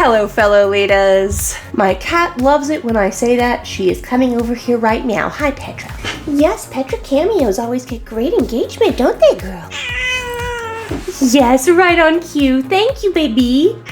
Hello, fellow-litas. My cat loves it when I say that. She is coming over here right now. Hi, Petra. Yes, Petra cameos always get great engagement, don't they, girl? Yes, right on cue. Thank you, baby.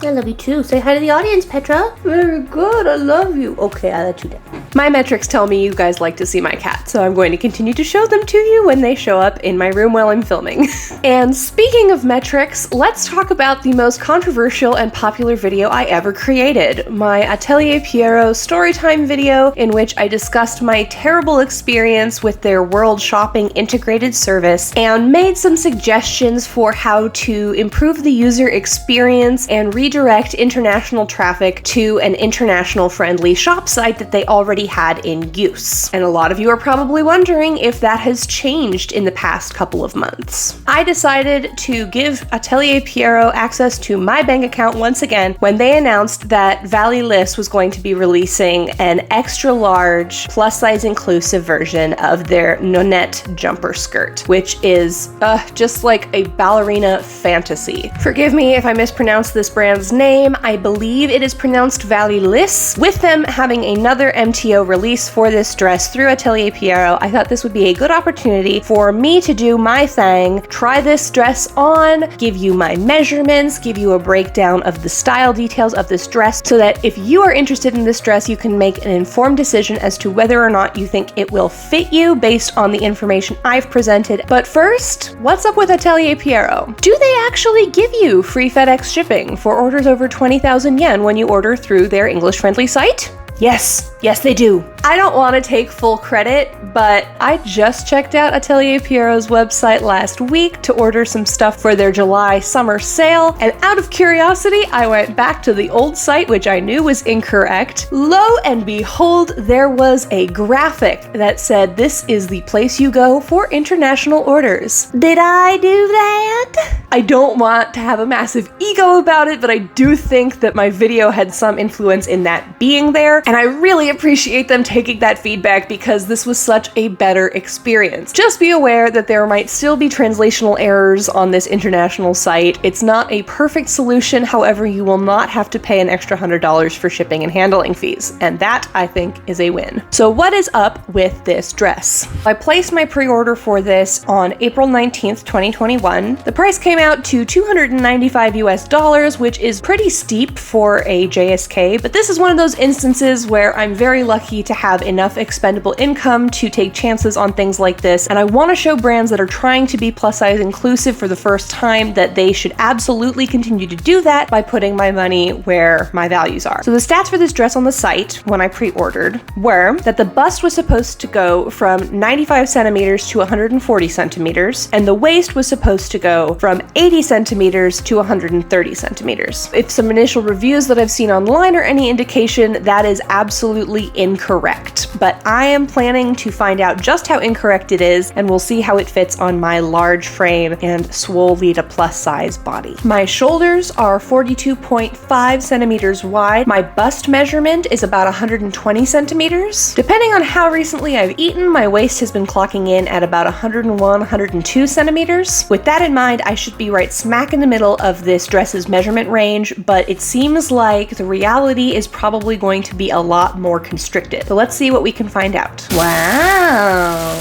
I love you too. Say hi to the audience, Petra. Very good. I love you. Okay, I'll let you down. My metrics tell me you guys like to see my cat, so I'm going to continue to show them to you when they show up in my room while I'm filming. And speaking of metrics, let's talk about the most controversial and popular video I ever created. My Atelier Pierrot storytime video in which I discussed my terrible experience with their world shopping integrated service and made some suggestions for how to improve the user experience and redirect international traffic to an international friendly shop site that they already had in use. And a lot of you are probably wondering if that has changed in the past couple of months. I decided to give Atelier Pierrot access to my bank account once again when they announced that Vallee Lys was going to be releasing an extra large plus size inclusive version of their Nonette jumper skirt, which is just like a ballerina fantasy. Forgive me if I mispronounce this brand's name. I believe it is pronounced Vallee Lys. With them having another MTO release for this dress through Atelier Pierrot, I thought this would be a good opportunity for me to do my thing, try this dress on, give you my measurements, give you a breakdown of the style details of this dress, so that if you are interested in this dress, you can make an informed decision as to whether or not you think it will fit you based on the information I've presented. But first, what's up with Atelier Pierrot? Do they actually give you free FedEx shipping for orders over 20,000 yen when you order through their English-friendly site? Yes, they do. I don't want to take full credit, but I just checked out Atelier Pierrot's website last week to order some stuff for their July summer sale, and out of curiosity, I went back to the old site, which I knew was incorrect. Lo and behold, there was a graphic that said, "This is the place you go for international orders." Did I do that? I don't want to have a massive ego about it, but I do think that my video had some influence in that being there, and I really appreciate them taking that feedback because this was such a better experience. Just be aware that there might still be translational errors on this international site. It's not a perfect solution, however, you will not have to pay an extra $100 for shipping and handling fees, and that, I think, is a win. So what is up with this dress? I placed my pre-order for this on April 19th, 2021. The price came out to $295 US, which is pretty steep for a JSK, but this is one of those instances where I'm very lucky to have enough expendable income to take chances on things like this, and I want to show brands that are trying to be plus size inclusive for the first time that they should absolutely continue to do that by putting my money where my values are. So the stats for this dress on the site when I pre-ordered were that the bust was supposed to go from 95 centimeters to 140 centimeters, and the waist was supposed to go from 80 centimeters to 130 centimeters. If some initial reviews that I've seen online are any indication, that is absolutely incorrect, but I am planning to find out just how incorrect it is, and we'll see how it fits on my large frame and swole-lita plus size body. My shoulders are 42.5 centimeters wide. My bust measurement is about 120 centimeters. Depending on how recently I've eaten, my waist has been clocking in at about 101, 102 centimeters. With that in mind, I should be right smack in the middle of this dress's measurement range, but it seems like the reality is probably going to be a lot more constricted. So let's see what we can find out. Wow.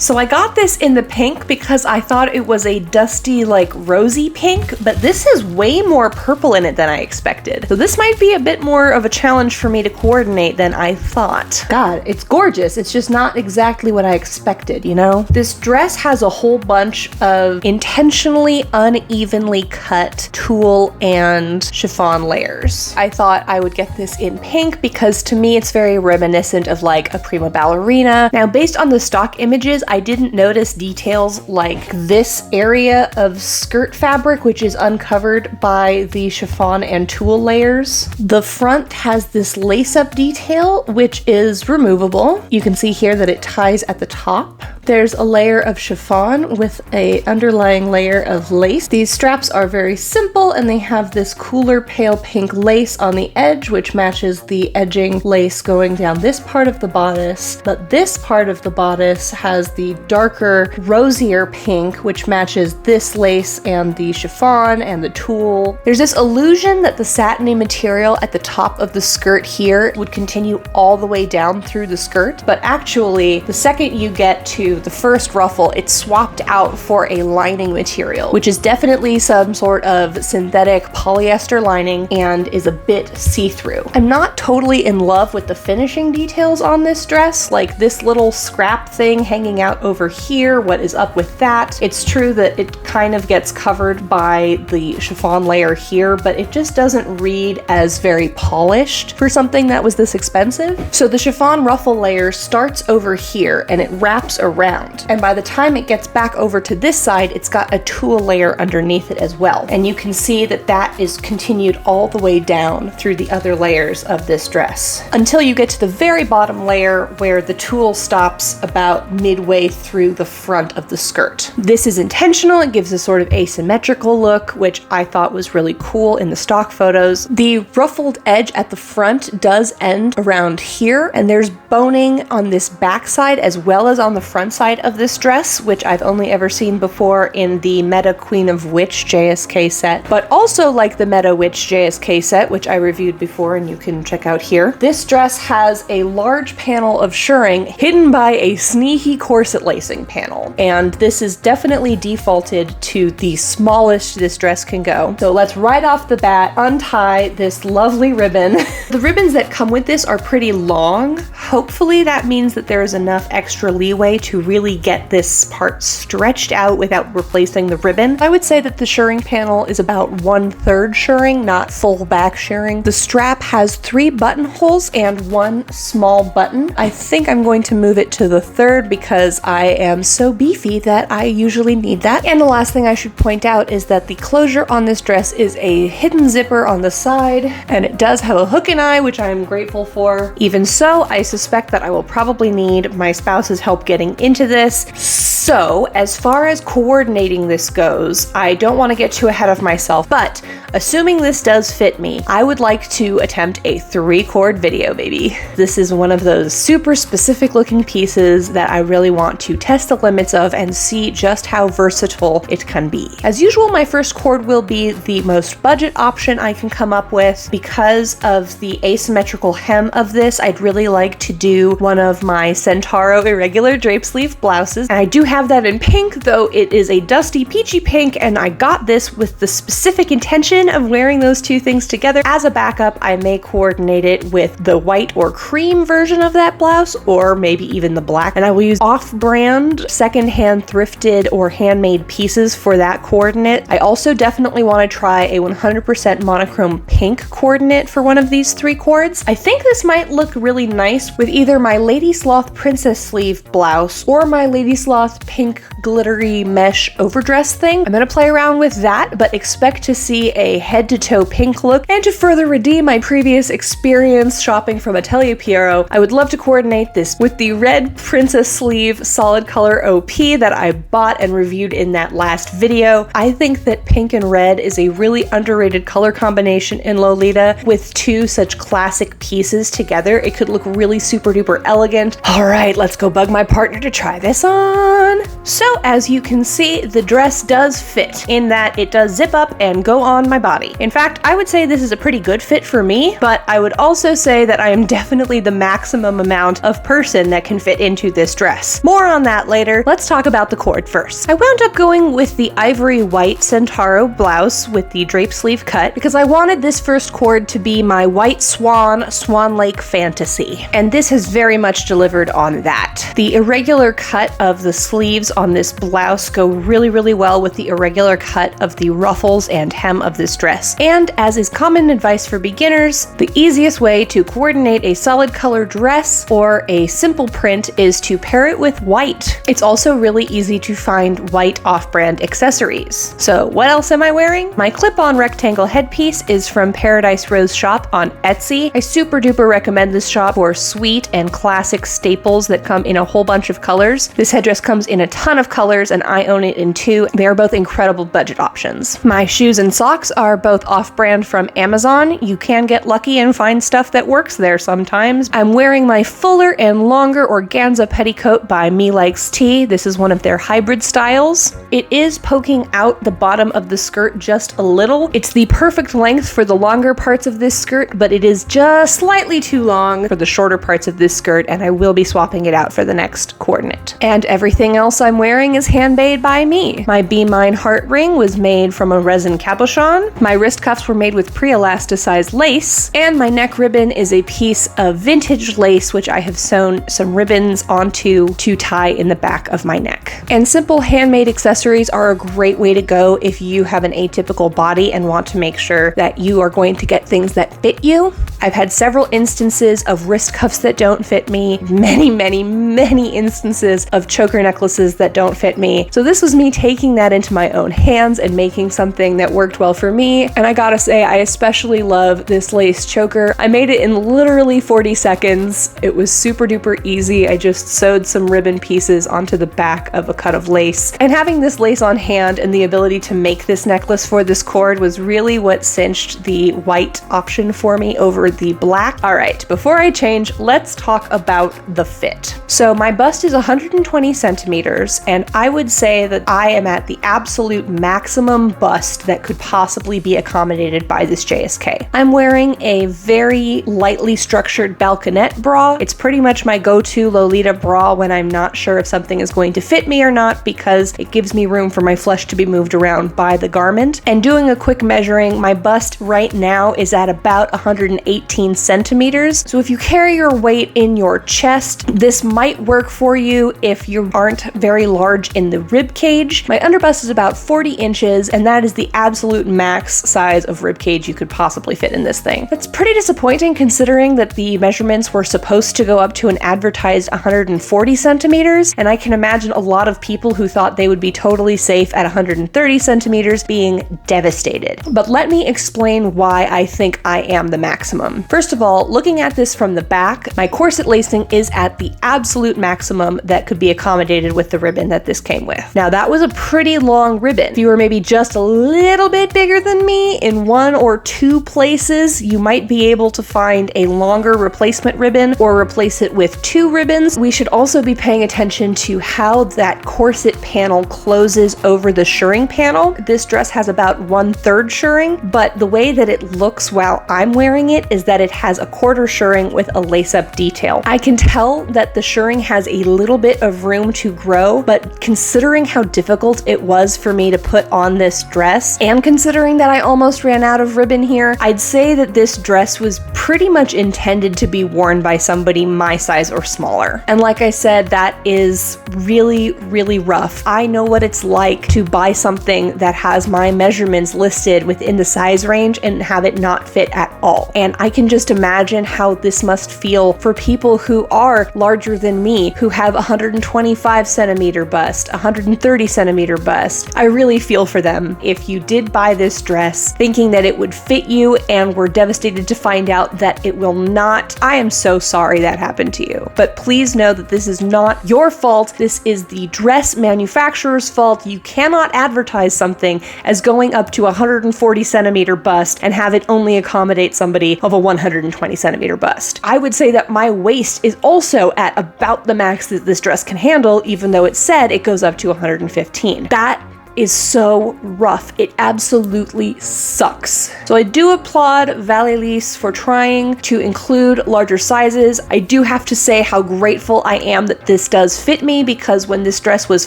So I got this in the pink because I thought it was a dusty, like rosy pink, but this has way more purple in it than I expected. So this might be a bit more of a challenge for me to coordinate than I thought. God, it's gorgeous. It's just not exactly what I expected, you know? This dress has a whole bunch of intentionally unevenly cut tulle and chiffon layers. I thought I would get this in pink because to me it's very reminiscent of like a prima ballerina. Now, based on the stock images, I didn't notice details like this area of skirt fabric, which is uncovered by the chiffon and tulle layers. The front has this lace-up detail, which is removable. You can see here that it ties at the top. There's a layer of chiffon with an underlying layer of lace. These straps are very simple and they have this cooler pale pink lace on the edge, which matches the edging lace going down this part of the bodice. But this part of the bodice has the darker, rosier pink, which matches this lace and the chiffon and the tulle. There's this illusion that the satiny material at the top of the skirt here would continue all the way down through the skirt, but actually, the second you get to the first ruffle, it's swapped out for a lining material, which is definitely some sort of synthetic polyester lining and is a bit see-through. I'm not totally in love with the finishing details on this dress, like this little scrap thing hanging out over here, what is up with that? It's true that it kind of gets covered by the chiffon layer here, but it just doesn't read as very polished for something that was this expensive. So the chiffon ruffle layer starts over here and it wraps around, and by the time it gets back over to this side, it's got a tulle layer underneath it as well, and you can see that that is continued all the way down through the other layers of this dress until you get to the very bottom layer where the tulle stops about midway through the front of the skirt. This is intentional. It gives a sort of asymmetrical look, which I thought was really cool in the stock photos. The ruffled edge at the front does end around here, and there's boning on this back side as well as on the front side of this dress, which I've only ever seen before in the Meta Queen of Witch JSK set, but also like the Meta Witch JSK set, which I reviewed before and you can check out here. This dress has a large panel of shirring hidden by a sneaky corset lacing panel, and this is definitely defaulted to the smallest this dress can go. So let's right off the bat untie this lovely ribbon. The ribbons that come with this are pretty long. Hopefully that means that there is enough extra leeway to really get this part stretched out without replacing the ribbon. I would say that the shirring panel is about 1/3 shirring, not full back shirring. The strap has 3 buttonholes and 1 small button. I think I'm going to move it to the 3rd because I am so beefy that I usually need that. And the last thing I should point out is that the closure on this dress is a hidden zipper on the side, and it does have a hook and eye, which I am grateful for. Even so, I suspect that I will probably need my spouse's help getting into this. So, as far as coordinating this goes, I don't want to get too ahead of myself, but assuming this does fit me, I would like to attempt a 3-cord video, baby. This is one of those super specific looking pieces that I really want to test the limits of and see just how versatile it can be. As usual, my first cord will be the most budget option I can come up with. Because of the asymmetrical hem of this, I'd really like to do one of my Centauro irregular drape sleeve blouses, and I do have that in pink, though it is a dusty peachy pink, and I got this with the specific intention of wearing those two things together. As a backup, I may coordinate it with the white or cream version of that blouse, or maybe even the black, and I will use off-brand, secondhand thrifted or handmade pieces for that coordinate. I also definitely want to try a 100% monochrome pink coordinate for one of these 3 cords. I think this might look really nice with either my Lady Sloth princess sleeve blouse or my Lady Sloth pink glittery mesh overdress thing. I'm gonna play around with that, but expect to see a head-to-toe pink look. And to further redeem my previous experience shopping from Atelier Pierrot, I would love to coordinate this with the red princess sleeve solid color OP that I bought and reviewed in that last video. I think that pink and red is a really underrated color combination in Lolita. With 2 such classic pieces together, it could look really super duper elegant. All right, let's go bug my partner to try this on. So as you can see, the dress does fit in that it does zip up and go on my body. In fact, I would say this is a pretty good fit for me, but I would also say that I am definitely the maximum amount of person that can fit into this dress. More on that later. Let's talk about the cord first. I wound up going with the ivory white Centauro blouse with the drape sleeve cut because I wanted this first cord to be my white Swan Lake fantasy, and this has very much delivered on that. The irregular cut of the sleeves on this blouse go really, really well with the irregular cut of the ruffles and hem of this dress. And as is common advice for beginners, the easiest way to coordinate a solid color dress or a simple print is to pair it with white. It's also really easy to find white off-brand accessories. So what else am I wearing? My clip-on rectangle headpiece is from Paradise Rose Shop on Etsy. I super duper recommend this shop for sweet and classic staples that come in a whole bunch of colors. This headdress comes in a ton of of colors and I own it in 2. They are both incredible budget options. My shoes and socks are both off-brand from Amazon. You can get lucky and find stuff that works there sometimes. I'm wearing my fuller and longer organza petticoat by Me Likes Tea. This is one of their hybrid styles. It is poking out the bottom of the skirt just a little. It's the perfect length for the longer parts of this skirt, but it is just slightly too long for the shorter parts of this skirt, and I will be swapping it out for the next coordinate. And everything else I'm wearing is handmade by me. My Be Mine heart ring was made from a resin cabochon. My wrist cuffs were made with pre-elasticized lace, and my neck ribbon is a piece of vintage lace which I have sewn some ribbons onto to tie in the back of my neck. And simple handmade accessories are a great way to go if you have an atypical body and want to make sure that you are going to get things that fit you. I've had several instances of wrist cuffs that don't fit me, many instances of choker necklaces that don't fit me. So this was me taking that into my own hands and making something that worked well for me. And I gotta say, I especially love this lace choker. I made it in literally 40 seconds. It was super duper easy. I just sewed some ribbon pieces onto the back of a cut of lace. And having this lace on hand and the ability to make this necklace for this cord was really what cinched the white option for me over the black. All right, before I change, let's talk about the fit. So my bust is 120 centimeters, and I would say that I am at the absolute maximum bust that could possibly be accommodated by this JSK. I'm wearing a very lightly structured balconette bra. It's pretty much my go-to Lolita bra when I'm not sure if something is going to fit me or not, because it gives me room for my flesh to be moved around by the garment. And doing a quick measuring, my bust right now is at about 118 centimeters. So if you carry your weight in your chest, this might work for you if you aren't very large in the rib cage. My underbust is about 40 inches, and that is the absolute max size of rib cage you could possibly fit in this thing. That's pretty disappointing considering that the measurements were supposed to go up to an advertised 140 centimeters, and I can imagine a lot of people who thought they would be totally safe at 130 centimeters being devastated. But let me explain why I think I am the maximum. First of all, looking at this from the back, my corset lacing is at the absolute maximum that could be accommodated with the ribbon that this came with. Now that was a pretty long ribbon. If you were maybe just a little bit bigger than me in 1 or 2 places, you might be able to find a longer replacement ribbon or replace it with 2 ribbons. We should also be paying attention to how that corset panel closes over the shirring panel. This dress has about 1/3 shirring, but the way that it looks while I'm wearing it is that it has a 1/4 shirring with a lace-up detail. I can tell that the shirring has a little bit of room to grow, but considering how difficult it was for me to put on this dress, and considering that I almost ran out of ribbon here, I'd say that this dress was pretty much intended to be worn by somebody my size or smaller. And like I said, that is really rough. I know what it's like to buy something that has my measurements listed within the size range and have it not fit at all. And I can just imagine how this must feel for people who are larger than me, who have 125 centimeter bust, 130 centimeter bust. I really feel for them. If you did buy this dress thinking that it would fit you and were devastated to find out that it will not, I am so sorry that happened to you. But please know that this is not your fault. This is the dress manufacturer's fault. You cannot advertise something as going up to 140 centimeter bust and have it only accommodate somebody of a 120 centimeter bust. I would say that my waist is also at about the max that this dress can handle, even though it said it goes up to 115. That is so rough. It absolutely sucks. So I do applaud Vallee Lys for trying to include larger sizes. I do have to say how grateful I am that this does fit me, because when this dress was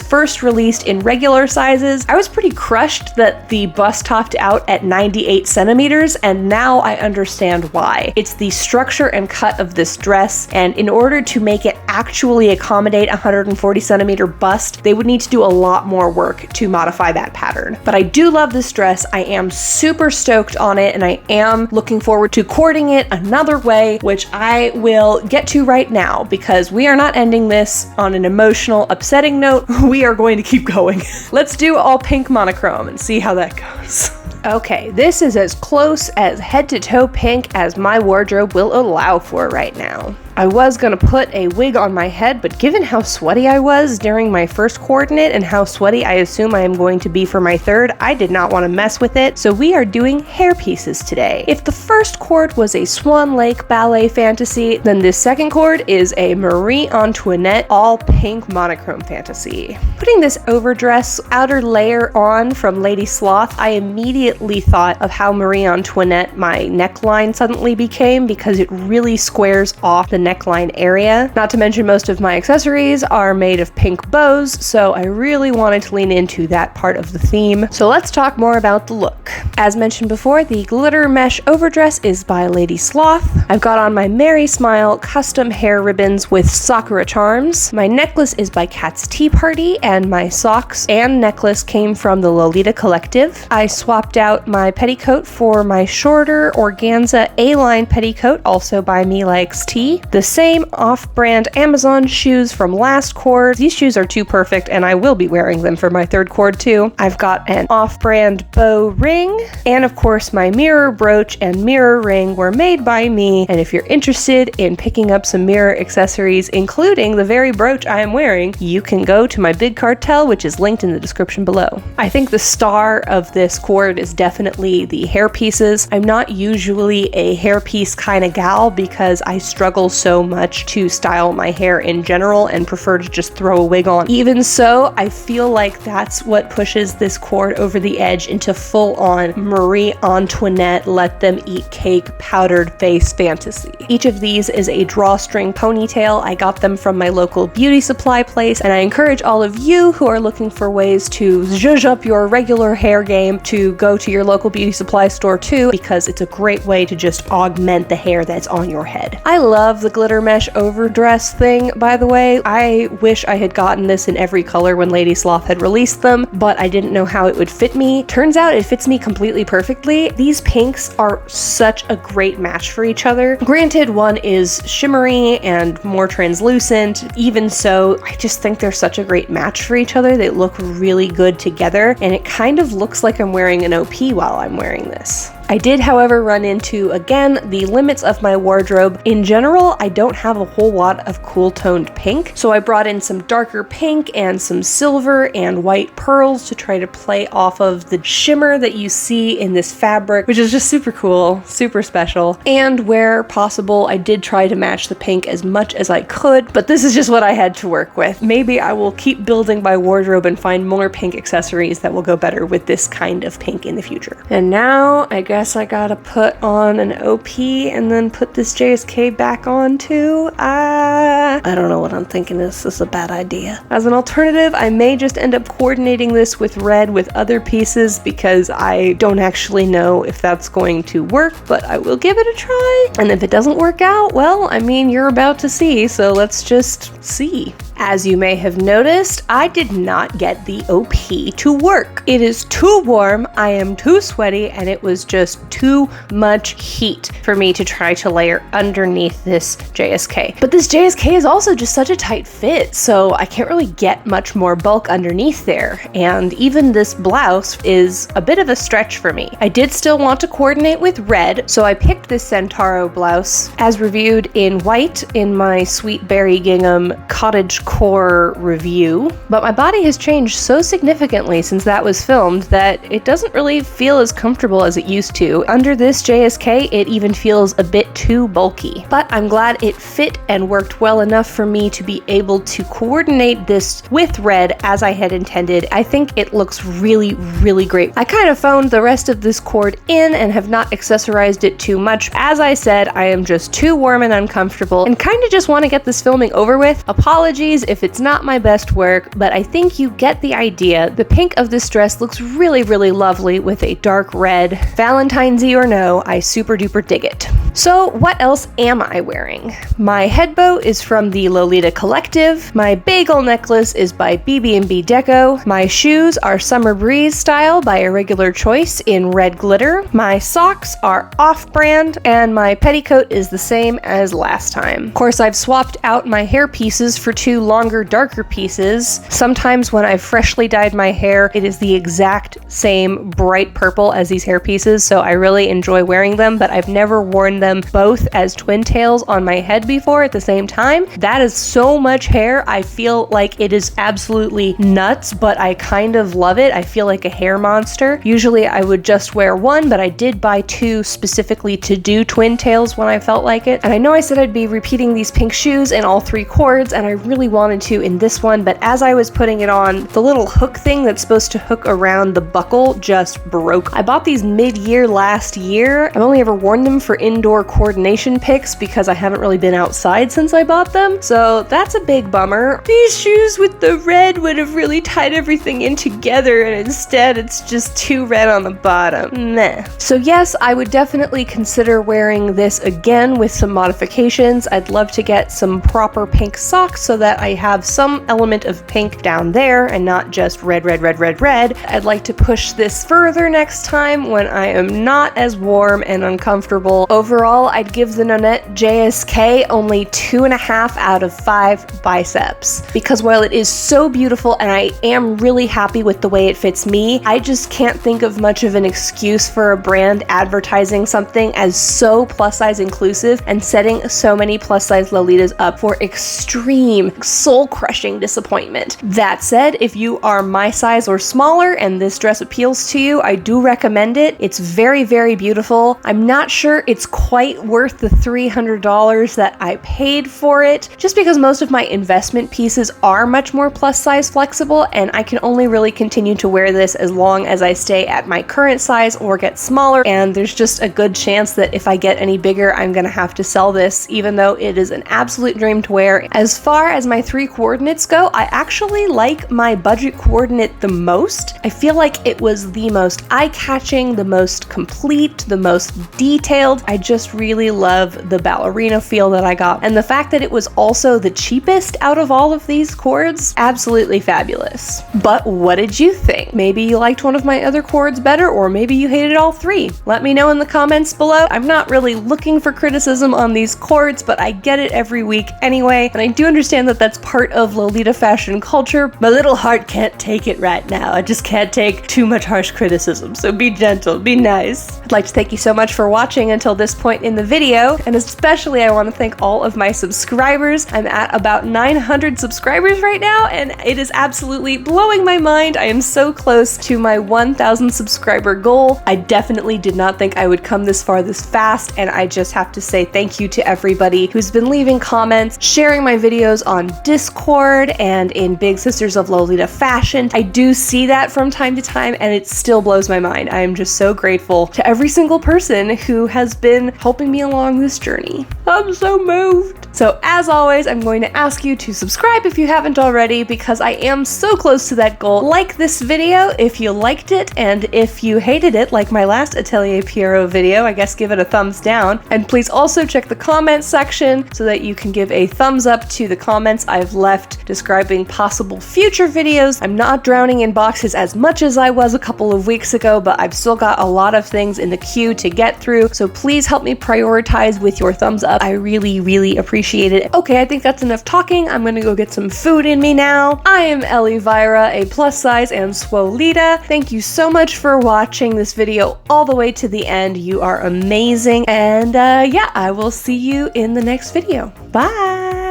first released in regular sizes, I was pretty crushed that the bust topped out at 98 centimeters, and now I understand why. It's the structure and cut of this dress, and in order to make it actually accommodate a 140 centimeter bust, they would need to do a lot more work to modify that pattern. But I do love this dress. I am super stoked on it, and I am looking forward to cording it another way, which I will get to right now, because we are not ending this on an emotional, upsetting note. We are going to keep going. Let's do all pink monochrome and see how that goes. Okay, this is as close as head to toe pink as my wardrobe will allow for right now. I was gonna put a wig on my head, but given how sweaty I was during my first coordinate and how sweaty I assume I am going to be for my third, I did not want to mess with it, so we are doing hair pieces today. If the first chord was a Swan Lake ballet fantasy, then this second chord is a Marie Antoinette all pink monochrome fantasy. Putting this overdress outer layer on from Lady Sloth, I immediately thought of how Marie Antoinette my neckline suddenly became, because it really squares off the neckline area. Not to mention most of my accessories are made of pink bows, so I really wanted to lean into that part of the theme. So let's talk more about the look. As mentioned before, the glitter mesh overdress is by Lady Sloth. I've got on my Merry Smile custom hair ribbons with Sakura charms. My necklace is by Cat's Tea Party, and my socks and necklace came from the Lolita collective. I swapped out my petticoat for my shorter organza A-line petticoat, also by Me Likes Tea. The same off-brand Amazon shoes from last chord. These shoes are too perfect, and I will be wearing them for my third chord too. I've got an off-brand bow ring, and of course my mirror brooch and mirror ring were made by me, and if you're interested in picking up some mirror accessories, including the very brooch I am wearing, you can go to my big cartel, which is linked in the description below. I think the star of this chord is definitely the hair pieces. I'm not usually a hairpiece kind of gal because I struggle so much to style my hair in general and prefer to just throw a wig on. Even so, I feel like that's what pushes this chord over the edge into full-on Marie Antoinette let them eat cake powdered face fantasy. Each of these is a drawstring ponytail. I got them from my local beauty supply place, and I encourage all of you who are looking for ways to zhuzh up your regular hair game to go to your local beauty supply store too, because it's a great way to just augment the hair that's on your head. I love the glitter mesh overdress thing, by the way. I wish I had gotten this in every color when Lady Sloth had released them, but I didn't know how it would fit me. Turns out it fits me completely perfectly. These pinks are such a great match for each other. Granted, one is shimmery and more translucent. Even so, I just think they're such a great match for each other. They look really good together, and it kind of looks like I'm wearing an OP while I'm wearing this. I did, however, run into, again, the limits of my wardrobe. In general, I don't have a whole lot of cool toned pink, so I brought in some darker pink and some silver and white pearls to try to play off of the shimmer that you see in this fabric, which is just super cool, super special. And where possible, I did try to match the pink as much as I could, but this is just what I had to work with. Maybe I will keep building my wardrobe and find more pink accessories that will go better with this kind of pink in the future. And now, I guess I gotta put on an OP and then put this JSK back on too. I don't know what I'm thinking. This is a bad idea. As an alternative, I may just end up coordinating this with red with other pieces because I don't actually know if that's going to work, but I will give it a try. And if it doesn't work out, well, I mean, you're about to see, so let's just see. As you may have noticed, I did not get the OP to work. It is too warm, I am too sweaty, and it was just too much heat for me to try to layer underneath this JSK. But this JSK is also just such a tight fit, so I can't really get much more bulk underneath there. And even this blouse is a bit of a stretch for me. I did still want to coordinate with red, so I picked this Centauro blouse as reviewed in white in my Sweet Berry Gingham cottage core review, but my body has changed so significantly since that was filmed that it doesn't really feel as comfortable as it used to. Under this JSK, it even feels a bit too bulky, but I'm glad it fit and worked well enough for me to be able to coordinate this with red as I had intended. I think it looks really, really great. I kind of phoned the rest of this cord in and have not accessorized it too much. As I said, I am just too warm and uncomfortable and kind of just want to get this filming over with. Apologies if it's not my best work, but I think you get the idea. The pink of this dress looks really, really lovely with a dark red. Valentine's-y or no, I super duper dig it. So what else am I wearing? My head bow is from the Lolita collective. My bagel necklace is by BB&B Deco. My shoes are Summer Breeze style by Irregular Choice in red glitter. My socks are off-brand, and my petticoat is the same as last time. Of course, I've swapped out my hair pieces for two longer, darker pieces. Sometimes when I've freshly dyed my hair, it is the exact same bright purple as these hair pieces, so I really enjoy wearing them, but I've never worn them both as twin tails on my head before at the same time. That is so much hair. I feel like it is absolutely nuts, but I kind of love it. I feel like a hair monster. Usually I would just wear one, but I did buy two specifically to do twin tails when I felt like it. And I know I said I'd be repeating these pink shoes in all three cords, and I really wanted to in this one, but as I was putting it on, the little hook thing that's supposed to hook around the buckle just broke. I bought these mid-year last year. I've only ever worn them for indoor coordination pics because I haven't really been outside since I bought them, so that's a big bummer. These shoes with the red would have really tied everything in together, and instead it's just too red on the bottom. Meh. So yes, I would definitely consider wearing this again with some modifications. I'd love to get some proper pink socks so that I have some element of pink down there and not just red, red, red, red, red. I'd like to push this further next time when I am not as warm and uncomfortable. Overall, I'd give the Nonette JSK only 2.5 out of 5 biceps, because while it is so beautiful and I am really happy with the way it fits me, I just can't think of much of an excuse for a brand advertising something as so plus size inclusive and setting so many plus size Lolitas up for extreme soul-crushing disappointment. That said, if you are my size or smaller and this dress appeals to you, I do recommend it. It's very, very beautiful. I'm not sure it's quite worth the $300 that I paid for it, just because most of my investment pieces are much more plus size flexible, and I can only really continue to wear this as long as I stay at my current size or get smaller, and there's just a good chance that if I get any bigger, I'm gonna have to sell this, even though it is an absolute dream to wear. As far as my 3 coordinates go, I actually like my budget coordinate the most. I feel like it was the most eye-catching, the most complete, the most detailed. I just really love the ballerina feel that I got, and the fact that it was also the cheapest out of all of these cords, absolutely fabulous. But what did you think? Maybe you liked one of my other cords better, or maybe you hated all 3. Let me know in the comments below. I'm not really looking for criticism on these cords, but I get it every week anyway, and I do understand that that's part of Lolita fashion culture. My little heart can't take it right now. I just can't take too much harsh criticism, so be gentle, be nice. I'd like to thank you so much for watching until this point in the video, and especially I want to thank all of my subscribers. I'm at about 900 subscribers right now, and it is absolutely blowing my mind. I am so close to my 1,000 subscriber goal. I definitely did not think I would come this far this fast, and I just have to say thank you to everybody who's been leaving comments, sharing my videos on Discord and in Big Sisters of Lolita Fashion. I do see that from time to time, and it still blows my mind. I am just so grateful to every single person who has been helping me along this journey. I'm so moved. So as always, I'm going to ask you to subscribe if you haven't already, because I am so close to that goal. Like this video if you liked it, and if you hated it, like my last Atelier Pierrot video, I guess give it a thumbs down. And please also check the comments section so that you can give a thumbs up to the comments I've left describing possible future videos. I'm not drowning in boxes as much as I was a couple of weeks ago, but I've still got a lot of things in the queue to get through, so please help me prioritize with your thumbs up. I really, really appreciate it. Okay, I think that's enough talking. I'm gonna go get some food in me now. I am Elvira, a plus size and swolita. Thank you so much for watching this video all the way to the end. You are amazing, and yeah, I will see you in the next video. Bye!